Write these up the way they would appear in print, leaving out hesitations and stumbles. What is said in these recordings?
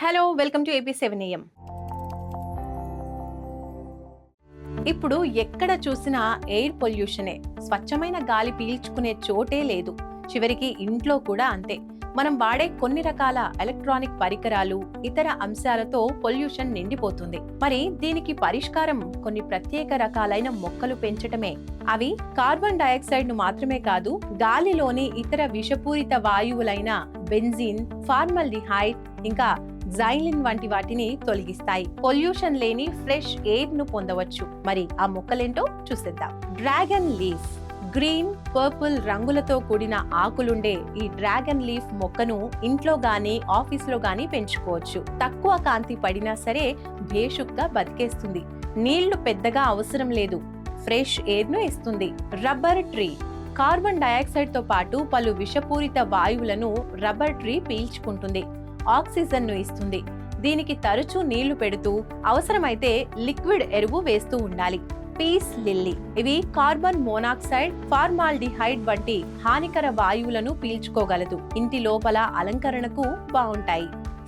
Hello welcome to AP 7 AM. ఇప్పుడు ఎక్కడ చూసినా ఎయిర్ పొల్యూషనే. స్వచ్ఛమైన గాలి పీల్చుకునే చోటే లేదు. చివరికి ఇంట్లో కూడా అంతే. మనం వాడే కొన్ని రకాల ఎలక్ట్రానిక్ పరికరాలు, ఇతర అంశాలతో పొల్యూషన్ నిండిపోతుంది. మరి దీనికి పరిష్కారం కొన్ని ప్రత్యేక రకాలైన మొక్కలు పెంచటమే. అవి కార్బన్ డయాక్సైడ్ ను మాత్రమే కాదు, గాలిలోని ఇతర విషపూరిత వాయువులైన బెంజీన్, ఫార్మల్డిహైడ్, ఇంకా జైలిన్ వంటి వాటిని తొలగిస్తాయి. పొల్యూషన్ లేని ఫ్రెష్ ఎయిర్ ను పొందవచ్చు. మరి ఆ మొక్కలేంటో చూసేద్దాం. Dragon leaf. గ్రీన్, పర్పుల్ రంగులతో కూడిన ఆకులుండే ఈ డ్రాగన్ లీఫ్ మొక్కను ఇంట్లో గానీ ఆఫీస్ లో గానీ పెంచుకోవచ్చు. తక్కువ కాంతి పడినా సరే భేషుగ్గా బతికేస్తుంది. నీళ్లు పెద్దగా అవసరం లేదు. ఫ్రెష్ ఎయిర్ ను ఇస్తుంది. Rubber tree. కార్బన్ డయాక్సైడ్ తో పాటు పలు విషపూరిత వాయువులను రబ్బర్ ట్రీ పీల్చుకుంటుంది. ఆక్సిజన్ ను ఇస్తుంది. దీనికి తరచూ నీళ్లు పెడుతూ అవసరమైతే లిక్విడ్ ఎరువు వేస్తూ ఉండాలి. Peace lily. ఇవి కార్బన్ మోనాక్సైడ్, ఫార్మాల్డిహైడ్ వంటి హానికర వాయువులను పీల్చుకోగలదు. ఇంటి లోపల అలంకరణకు బాగుంటాయి.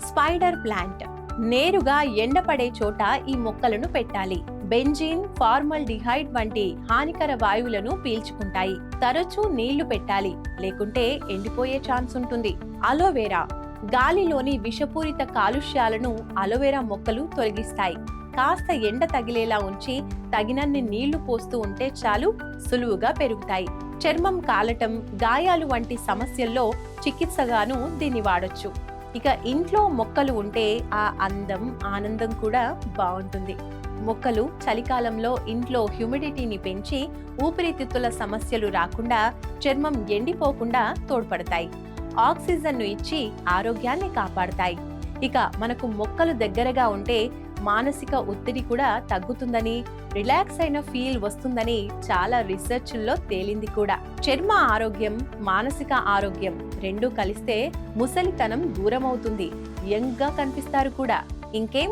Spider plant. నేరుగా ఎండపడే చోట ఈ మొక్కలను పెట్టాలి. బెంజీన్, ఫార్మల్డిహైడ్ వంటి హానికర వాయువులను పీల్చుకుంటాయి. తరచూ నీళ్లు పెట్టాలి, లేకుంటే ఎండిపోయే ఛాన్స్ ఉంటుంది. అలోవెరా. గాలిలోని విషపూరిత కాలుష్యాలను అలోవెరా మొక్కలు తొలగిస్తాయి. కాస్త ఎండ తగిలేలా ఉంచి తగినన్ని నీళ్లు పోస్తూ ఉంటే చాలు, సులువుగా పెరుగుతాయి. చర్మం కాలటం, గాయాలు వంటి సమస్యల్లో చికిత్సగాను దీన్ని వాడొచ్చు. ఇక ఇంట్లో మొక్కలు ఉంటే ఆ అందం, ఆనందం కూడా బాగుంటుంది. మొక్కలు చలికాలంలో ఇంట్లో హ్యూమిడిటీని పెంచి ఊపిరితిత్తుల సమస్యలు రాకుండా, చర్మం ఎండిపోకుండా తోడ్పడతాయి. ఆక్సిజన్ ను ఇచ్చి ఆరోగ్యాన్ని కాపాడతాయి. ఇక మనకు మొక్కలు దగ్గరగా ఉంటే మానసిక ఒత్తిడి కూడా తగ్గుతుందని, రిలాక్స్ అయిన ఫీల్ వస్తుందని చాలా రీసెర్చ్ల్లో తేలింది కూడా. చర్మ ఆరోగ్యం, మానసిక ఆరోగ్యం రెండూ కలిస్తే ముసలితనం దూరం అవుతుంది. యంగ్ గా కనిపిస్తారు కూడా. ఇంకేం,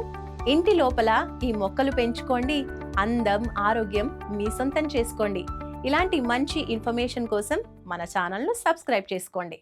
ఇంటి లోపల ఈ మొక్కలు పెంచుకోండి. అందం, ఆరోగ్యం మీ సొంతం చేసుకోండి. ఇలాంటి మంచి ఇన్ఫర్మేషన్ కోసం మన ఛానల్ను సబ్స్క్రైబ్ చేసుకోండి.